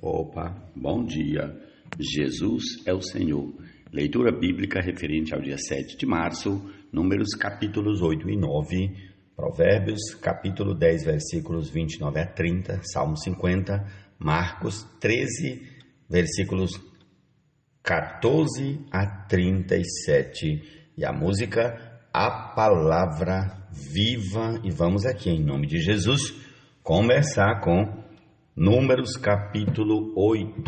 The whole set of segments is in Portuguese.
Opa, bom dia. Jesus é o Senhor. Leitura bíblica referente ao dia 7 de março, Números capítulos 8 e 9, Provérbios capítulo 10, versículos 29 a 30, Salmo 50, Marcos 13, versículos 14 a 37. E a música A Palavra Viva. E vamos aqui, em nome de Jesus, conversar com Números capítulo 8.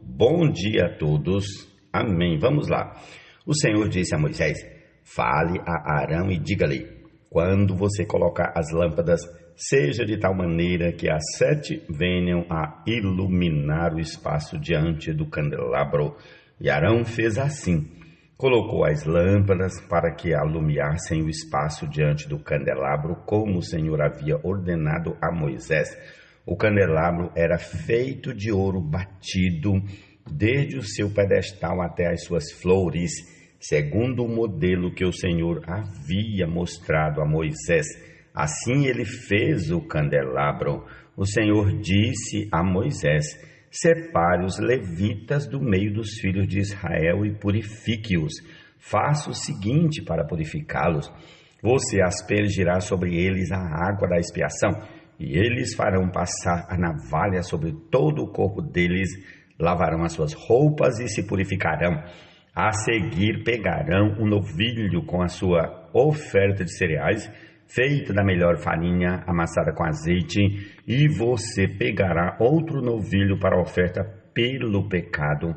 Bom dia a todos. Amém. Vamos lá. O Senhor disse a Moisés: fale a Arão e diga-lhe: quando você colocar as lâmpadas, seja de tal maneira que as 7 venham a iluminar o espaço diante do candelabro. E Arão fez assim. Colocou as lâmpadas para que alumiassem o espaço diante do candelabro, como o Senhor havia ordenado a Moisés. O candelabro era feito de ouro batido, desde o seu pedestal até as suas flores, segundo o modelo que o Senhor havia mostrado a Moisés. Assim ele fez o candelabro. O Senhor disse a Moisés: separe os levitas do meio dos filhos de Israel e purifique-os. Faça o seguinte para purificá-los: você aspergirá sobre eles a água da expiação, e eles farão passar a navalha sobre todo o corpo deles, lavarão as suas roupas e se purificarão. A seguir pegarão um novilho com a sua oferta de cereais, feita da melhor farinha, amassada com azeite, e você pegará outro novilho para a oferta pelo pecado.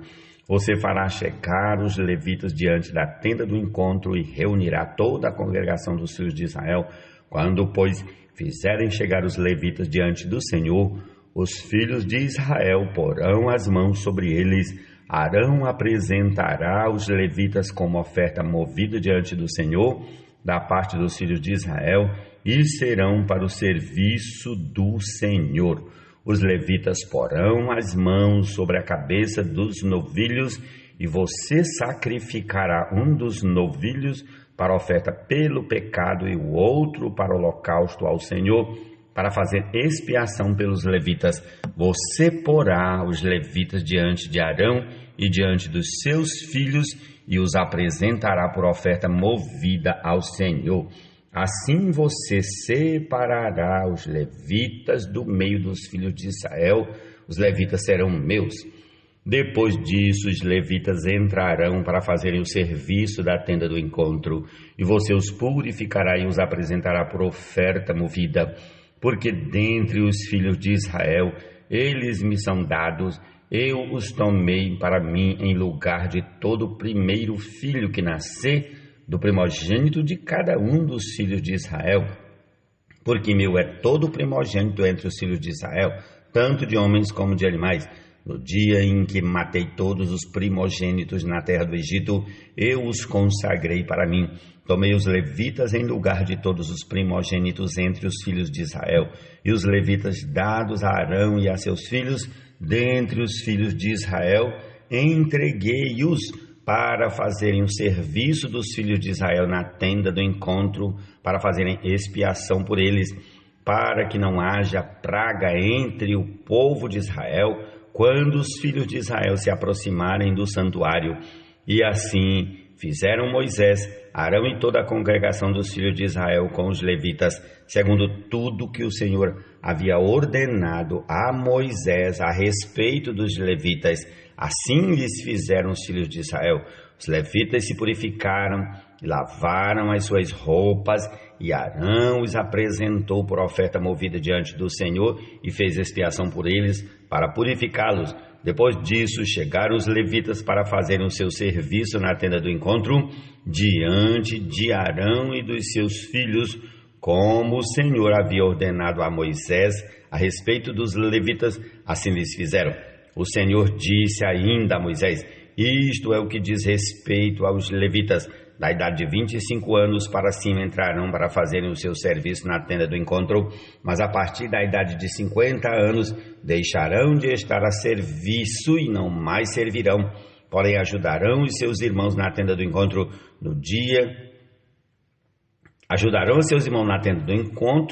Você fará chegar os levitas diante da tenda do encontro e reunirá toda a congregação dos filhos de Israel. Quando, pois, fizerem chegar os levitas diante do Senhor, os filhos de Israel porão as mãos sobre eles. Arão apresentará os levitas como oferta movida diante do Senhor, da parte dos filhos de Israel, e serão para o serviço do Senhor. Os levitas porão as mãos sobre a cabeça dos novilhos, e você sacrificará um dos novilhos para a oferta pelo pecado e o outro para o holocausto ao Senhor, para fazer expiação pelos levitas. Você porá os levitas diante de Arão e diante dos seus filhos e os apresentará por oferta movida ao Senhor. Assim você separará os levitas do meio dos filhos de Israel. Os levitas serão meus. Depois disso, os levitas entrarão para fazerem o serviço da tenda do encontro, e você os purificará e os apresentará por oferta movida, porque dentre os filhos de Israel eles me são dados. Eu os tomei para mim em lugar de todo o primeiro filho que nascer, do primogênito de cada um dos filhos de Israel, porque meu é todo o primogênito entre os filhos de Israel, tanto de homens como de animais. No dia em que matei todos os primogênitos na terra do Egito, eu os consagrei para mim. Tomei os levitas em lugar de todos os primogênitos entre os filhos de Israel, e os levitas dados a Arão e a seus filhos, dentre os filhos de Israel, entreguei-os para fazerem o serviço dos filhos de Israel na tenda do encontro, para fazerem expiação por eles, para que não haja praga entre o povo de Israel, quando os filhos de Israel se aproximarem do santuário. E assim fizeram Moisés, Arão e toda a congregação dos filhos de Israel com os levitas, segundo tudo que o Senhor havia ordenado a Moisés a respeito dos levitas. Assim lhes fizeram os filhos de Israel. Os levitas se purificaram e lavaram as suas roupas, e Arão os apresentou por oferta movida diante do Senhor e fez expiação por eles para purificá-los. Depois disso, chegaram os levitas para fazerem o seu serviço na tenda do encontro diante de Arão e dos seus filhos, como o Senhor havia ordenado a Moisés a respeito dos levitas. Assim lhes fizeram. O Senhor disse ainda a Moisés: isto é o que diz respeito aos levitas. Da idade de 25 anos para cima entrarão para fazerem o seu serviço na tenda do encontro, mas a partir da idade de 50 anos deixarão de estar a serviço e não mais servirão, porém ajudarão os seus irmãos na tenda do encontro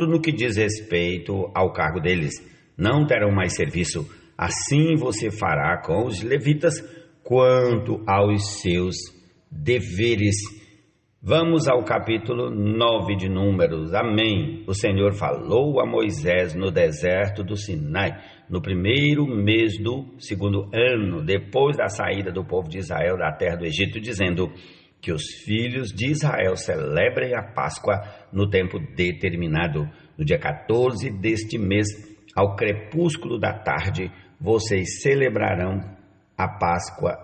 no que diz respeito ao cargo deles. Não terão mais serviço. Assim você fará com os levitas quanto aos seus deveres. Vamos ao capítulo 9 de Números. Amém. O Senhor falou a Moisés no deserto do Sinai, no primeiro mês do segundo ano, depois da saída do povo de Israel da terra do Egito, dizendo que os filhos de Israel celebrem a Páscoa no tempo determinado. No dia 14 deste mês, ao crepúsculo da tarde, vocês celebrarão a Páscoa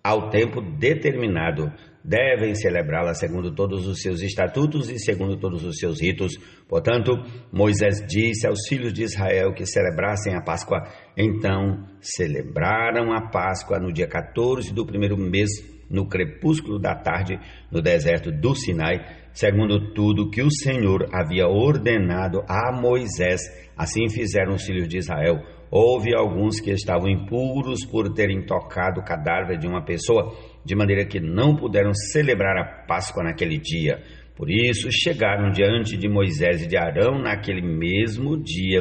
ao tempo determinado. Devem celebrá-la segundo todos os seus estatutos e segundo todos os seus ritos. Portanto, Moisés disse aos filhos de Israel que celebrassem a Páscoa. Então, celebraram a Páscoa no dia 14 do primeiro mês, no crepúsculo da tarde, no deserto do Sinai, segundo tudo que o Senhor havia ordenado a Moisés. Assim fizeram os filhos de Israel. Houve alguns que estavam impuros por terem tocado o cadáver de uma pessoa, de maneira que não puderam celebrar a Páscoa naquele dia. Por isso chegaram diante de Moisés e de Arão naquele mesmo dia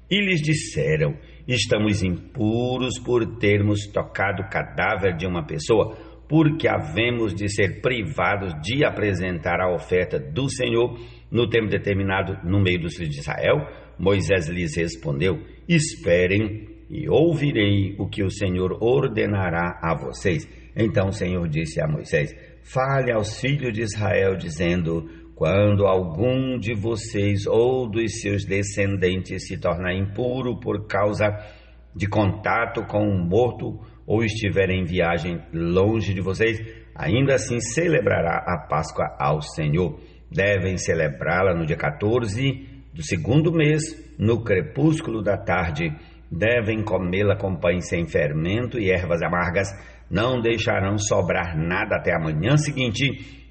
e lhes disseram: estamos impuros por termos tocado o cadáver de uma pessoa, porque havemos de ser privados de apresentar a oferta do Senhor no tempo determinado no meio dos filhos de Israel. Moisés lhes respondeu: esperem e ouvirei o que o Senhor ordenará a vocês. Então o Senhor disse a Moisés: fale aos filhos de Israel, dizendo: quando algum de vocês ou dos seus descendentes se tornar impuro por causa de contato com um morto, ou estiver em viagem longe de vocês, ainda assim celebrará a Páscoa ao Senhor. Devem celebrá-la no dia 14 do segundo mês, no crepúsculo da tarde. Devem comê-la com pães sem fermento e ervas amargas. Não deixarão sobrar nada até a manhã seguinte,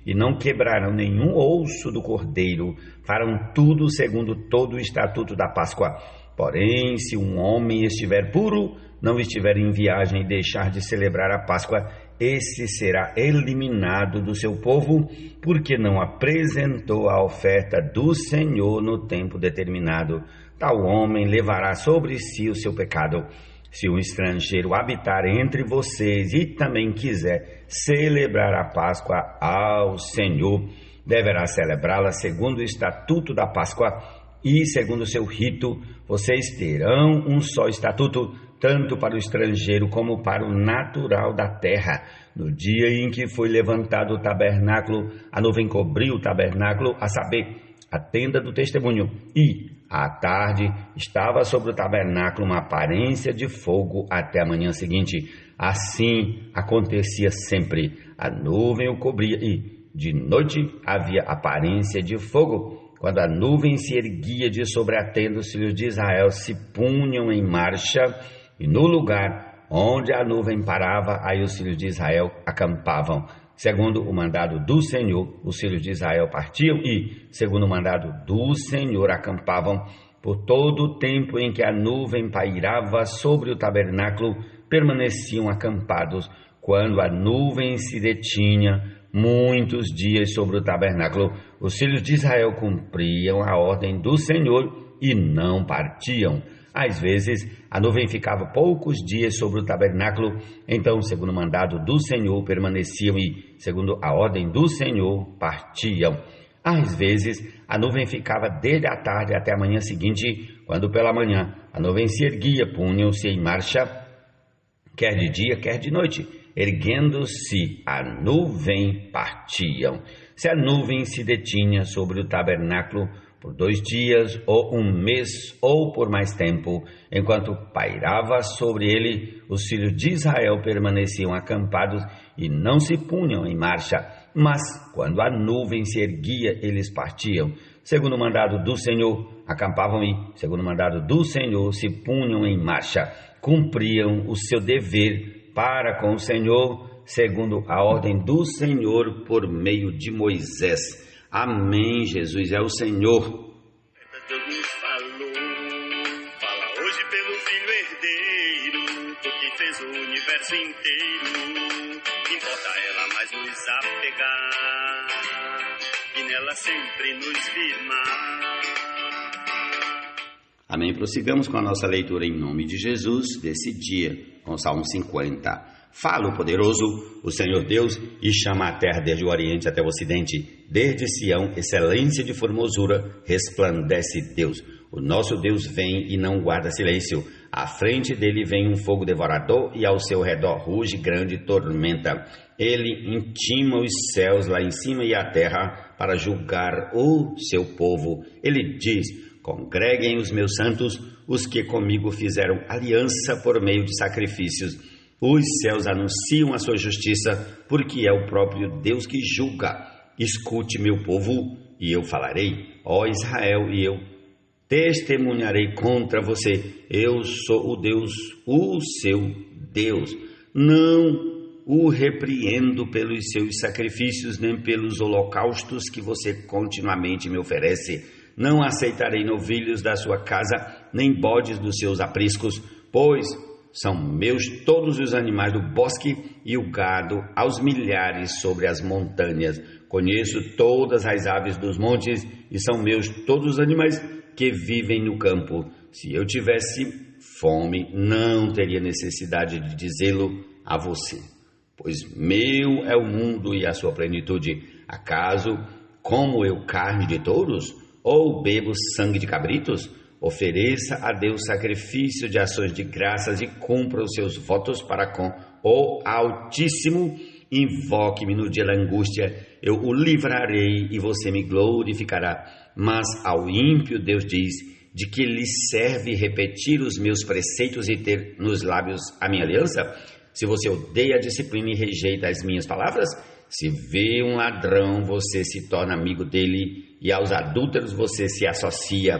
e não quebrarão nenhum osso do cordeiro. Farão tudo segundo todo o estatuto da Páscoa. Porém, se um homem estiver puro, não estiver em viagem e deixar de celebrar a Páscoa, esse será eliminado do seu povo, porque não apresentou a oferta do Senhor no tempo determinado. Tal homem levará sobre si o seu pecado. Se um estrangeiro habitar entre vocês e também quiser celebrar a Páscoa ao Senhor, deverá celebrá-la segundo o estatuto da Páscoa e segundo o seu rito. Vocês terão um só estatuto, tanto para o estrangeiro como para o natural da terra. No dia em que foi levantado o tabernáculo, a nuvem cobriu o tabernáculo, a saber, a tenda do testemunho, e à tarde estava sobre o tabernáculo uma aparência de fogo até a manhã seguinte. Assim acontecia sempre. A nuvem o cobria e, de noite, havia aparência de fogo. Quando a nuvem se erguia de sobre a tenda, os filhos de Israel se punham em marcha, e no lugar onde a nuvem parava, aí os filhos de Israel acampavam. Segundo o mandado do Senhor, os filhos de Israel partiam e, segundo o mandado do Senhor, acampavam. Por todo o tempo em que a nuvem pairava sobre o tabernáculo, permaneciam acampados. Quando a nuvem se detinha muitos dias sobre o tabernáculo, os filhos de Israel cumpriam a ordem do Senhor e não partiam. Às vezes, a nuvem ficava poucos dias sobre o tabernáculo, então, segundo o mandado do Senhor, permaneciam e, segundo a ordem do Senhor, partiam. Às vezes, a nuvem ficava desde a tarde até a manhã seguinte, quando pela manhã a nuvem se erguia, punham-se em marcha, quer de dia, quer de noite. Erguendo-se a nuvem, partiam. Se a nuvem se detinha sobre o tabernáculo por 2 dias, ou 1 mês, ou por mais tempo, enquanto pairava sobre ele, os filhos de Israel permaneciam acampados e não se punham em marcha. Mas, quando a nuvem se erguia, eles partiam. Segundo o mandado do Senhor, acampavam e, segundo o mandado do Senhor, se punham em marcha. Cumpriam o seu dever para com o Senhor, segundo a ordem do Senhor, por meio de Moisés. Amém. Jesus é o Senhor. Deus nos falou, fala hoje pelo Filho herdeiro, porque fez o universo inteiro. Importa ela mais nos apegar e nela sempre nos firmar. Amém. Prossigamos com a nossa leitura em nome de Jesus desse dia, com o Salmo 50. Fala o poderoso, o Senhor Deus, e chama a terra desde o Oriente até o Ocidente. Desde Sião, excelência de formosura, resplandece Deus. O nosso Deus vem e não guarda silêncio. À frente dele vem um fogo devorador e ao seu redor ruge grande tormenta. Ele intima os céus lá em cima e a terra para julgar o seu povo. Ele diz: congreguem os meus santos, os que comigo fizeram aliança por meio de sacrifícios. Os céus anunciam a sua justiça, porque é o próprio Deus que julga. Escute, meu povo, e eu falarei, ó Israel, e eu testemunharei contra você. Eu sou o Deus, o seu Deus. Não o repreendo pelos seus sacrifícios, nem pelos holocaustos que você continuamente me oferece. Não aceitarei novilhos da sua casa, nem bodes dos seus apriscos, pois são meus todos os animais do bosque e o gado aos milhares sobre as montanhas. Conheço todas as aves dos montes e são meus todos os animais que vivem no campo. Se eu tivesse fome, não teria necessidade de dizê-lo a você, pois meu é o mundo e a sua plenitude. Acaso como eu carne de touros ou bebo sangue de cabritos? Ofereça a Deus sacrifício de ações de graças e cumpra os seus votos para com o Altíssimo. Invoque-me no dia da angústia, eu o livrarei e você me glorificará. Mas ao ímpio Deus diz: de que lhe serve repetir os meus preceitos e ter nos lábios a minha aliança? Se você odeia a disciplina e rejeita as minhas palavras, se vê um ladrão, você se torna amigo dele, e aos adúlteros você se associa.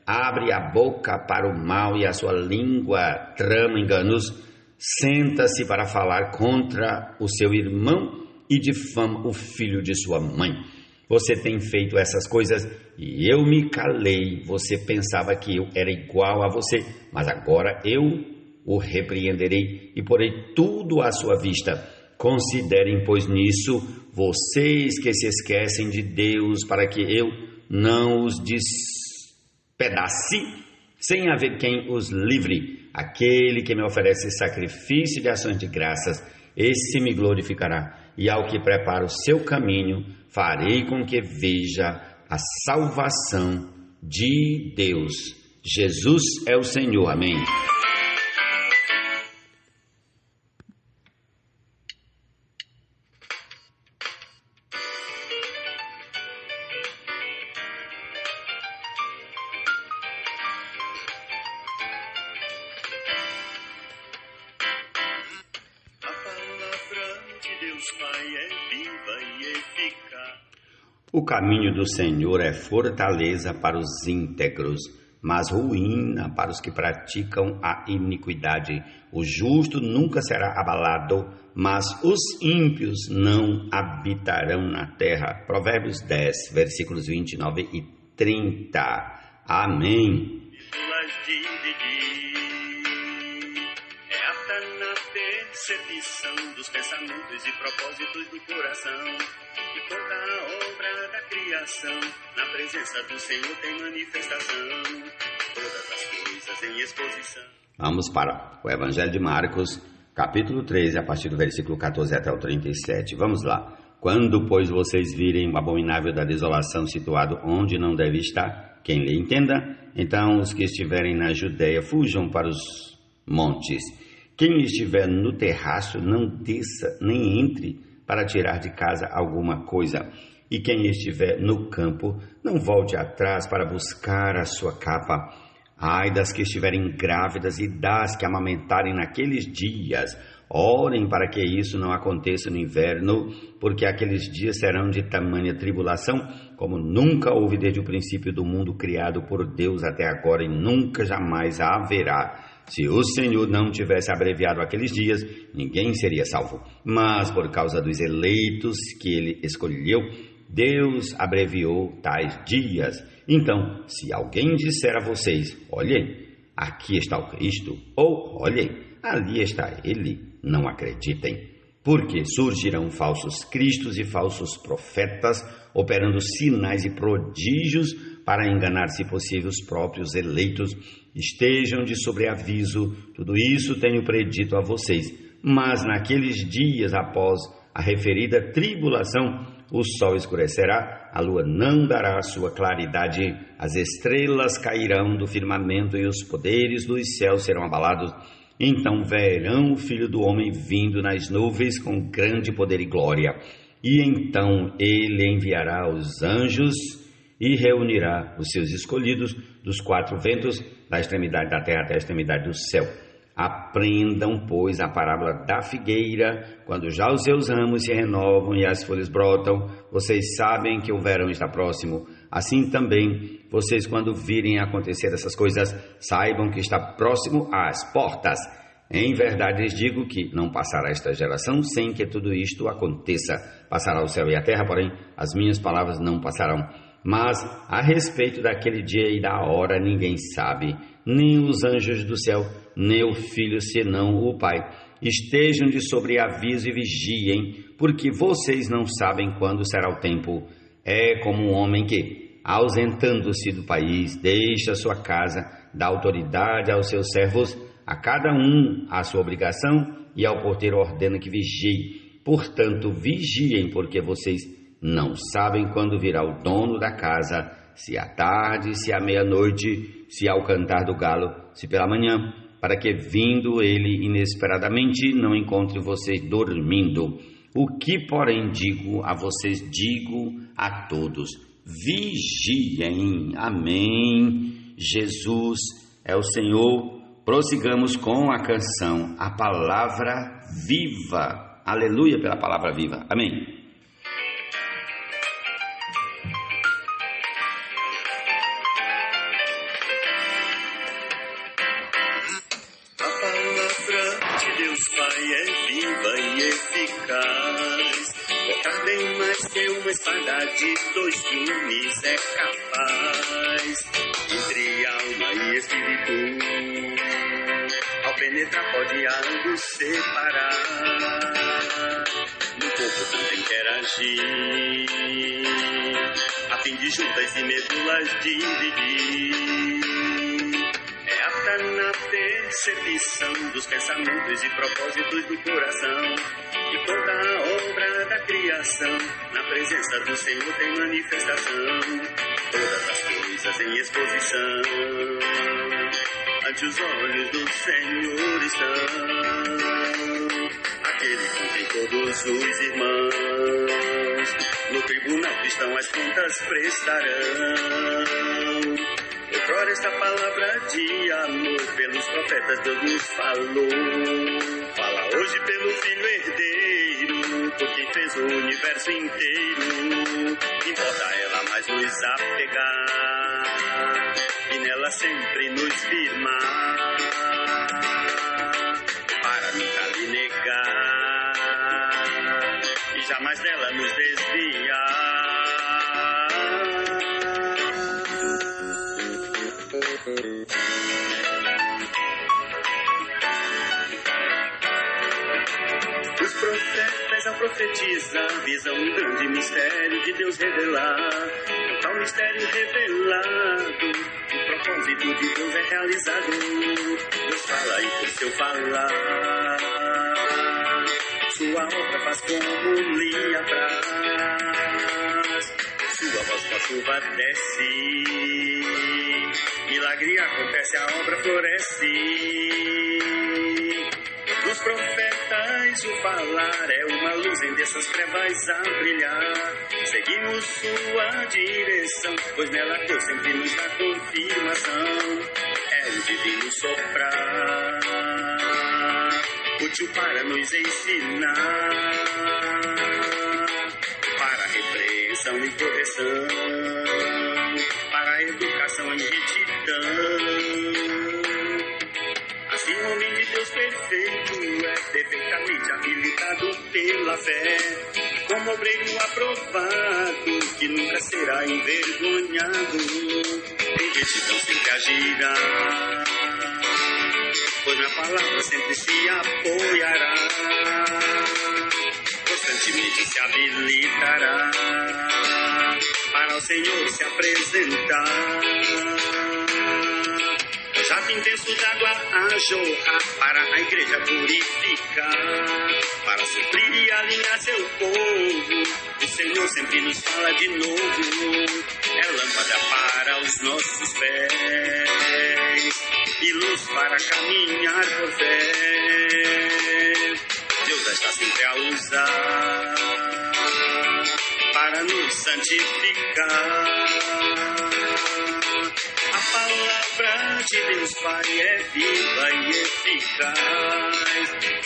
Abre a boca para o mal e a sua língua trama enganos. Senta-se para falar contra o seu irmão e difama o filho de sua mãe. Você tem feito essas coisas e eu me calei. Você pensava que eu era igual a você, mas agora eu o repreenderei e porei tudo à sua vista. Considerem, pois, nisso, vocês que se esquecem de Deus, para que eu não os despedace, sem haver quem os livre. Aquele que me oferece sacrifício de ações de graças, esse me glorificará. E ao que prepara o seu caminho, farei com que veja a salvação de Deus. Jesus é o Senhor. Amém. O caminho do Senhor é fortaleza para os íntegros, mas ruína para os que praticam a iniquidade. O justo nunca será abalado, mas os ímpios não habitarão na terra. Provérbios 10, versículos 29 e 30. Amém. Percepção dos pensamentos e propósitos do coração, e toda a obra da criação, na presença do Senhor tem manifestação, todas as coisas em exposição. Vamos para o Evangelho de Marcos, capítulo 13, a partir do versículo 14 até o 37. Vamos lá. Quando, pois, vocês virem o abominável da desolação situado onde não deve estar, quem lhe entenda, então os que estiverem na Judéia fujam para os montes. Quem estiver no terraço, não desça nem entre para tirar de casa alguma coisa. E quem estiver no campo, não volte atrás para buscar a sua capa. Ai das que estiverem grávidas e das que amamentarem naqueles dias. Orem para que isso não aconteça no inverno, porque aqueles dias serão de tamanha tribulação, como nunca houve desde o princípio do mundo criado por Deus até agora, e nunca jamais haverá. Se o Senhor não tivesse abreviado aqueles dias, ninguém seria salvo. Mas por causa dos eleitos que ele escolheu, Deus abreviou tais dias. Então, se alguém disser a vocês: olhem, aqui está o Cristo, ou olhem, ali está ele, não acreditem. Porque surgirão falsos cristos e falsos profetas, operando sinais e prodígios para enganar, se possível, os próprios eleitos. Estejam de sobreaviso, tudo isso tenho predito a vocês. Mas naqueles dias após a referida tribulação, o sol escurecerá, a lua não dará sua claridade, as estrelas cairão do firmamento e os poderes dos céus serão abalados. Então verão o Filho do Homem vindo nas nuvens com grande poder e glória. E então ele enviará os anjos e reunirá os seus escolhidos dos quatro ventos, da extremidade da terra até a extremidade do céu. Aprendam, pois, a parábola da figueira. Quando já os seus ramos se renovam e as folhas brotam, vocês sabem que o verão está próximo. Assim também, vocês, quando virem acontecer essas coisas, saibam que está próximo às portas. Em verdade lhes digo que não passará esta geração sem que tudo isto aconteça. Passará o céu e a terra, porém as minhas palavras não passarão. Mas a respeito daquele dia e da hora ninguém sabe, nem os anjos do céu, nem o Filho, senão o Pai. Estejam de sobreaviso e vigiem, porque vocês não sabem quando será o tempo. É como um homem que, ausentando-se do país, deixa sua casa, dá autoridade aos seus servos, a cada um a sua obrigação, e ao porteiro ordena que vigie. Portanto, vigiem, porque vocês não sabem quando virá o dono da casa, se à tarde, se à meia-noite, se ao cantar do galo, se pela manhã, para que, vindo ele inesperadamente, não encontre vocês dormindo. O que, porém, digo a vocês, digo a todos: vigiem. Amém. Jesus é o Senhor. Prossigamos com a canção A Palavra Viva. Aleluia pela palavra viva. Amém. Pai é viva e eficaz, cortar bem mais que uma espada de dois gumes é capaz, entre alma e espírito, ao penetrar pode algo separar, no corpo também quer agir, a fim de juntas e medulas dividir. Na percepção dos pensamentos e propósitos do coração, e toda a obra da criação na presença do Senhor tem manifestação, todas as coisas em exposição ante os olhos do Senhor estão, aquele com quem todos os irmãos no tribunal cristão as contas prestarão. Outrora esta palavra de amor pelos profetas Deus nos falou. Fala hoje pelo Filho herdeiro, por quem fez o universo inteiro. Importa ela mais nos apegar e nela sempre nos firmar, para nunca lhe negar e jamais dela nos desviar. Os profetas ao profetizar visam um grande mistério de Deus revelar. Um tal mistério revelado, o propósito de Deus é realizado. Deus fala e por seu falar sua obra faz como lhe apraz. Sua voz com a chuva desce, milagre acontece, a obra floresce. Dos profetas o falar é uma luz em dessas trevas a brilhar. Seguimos sua direção, pois nela Deus sempre nos dá confirmação. É o divino soprar, útil para nos ensinar, para repreensão e correção, para a educação em retidão. Assim o homem de Deus perfeito é perfeitamente habilitado pela fé, como obreiro aprovado que nunca será envergonhado. Em retidão sempre agirá, pois na palavra sempre se apoiará, constantemente se habilitará para ao Senhor se apresentar. Jato intenso d'água a jorrar para a igreja purificar, para suprir e alinhar seu povo. O Senhor sempre nos fala de novo. É lâmpada para os nossos pés e luz para caminhar por fé. Deus está sempre a usar para nos santificar. A palavra de Deus, Pai, é viva e eficaz.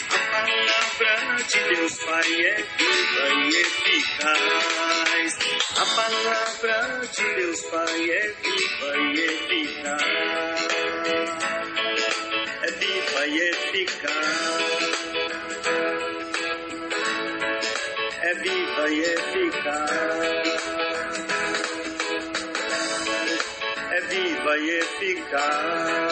A palavra de Deus, Pai, é viva e eficaz. A palavra de Deus, Pai, é viva e eficaz. É viva e eficaz. É viva e eficaz. É viva e eficaz.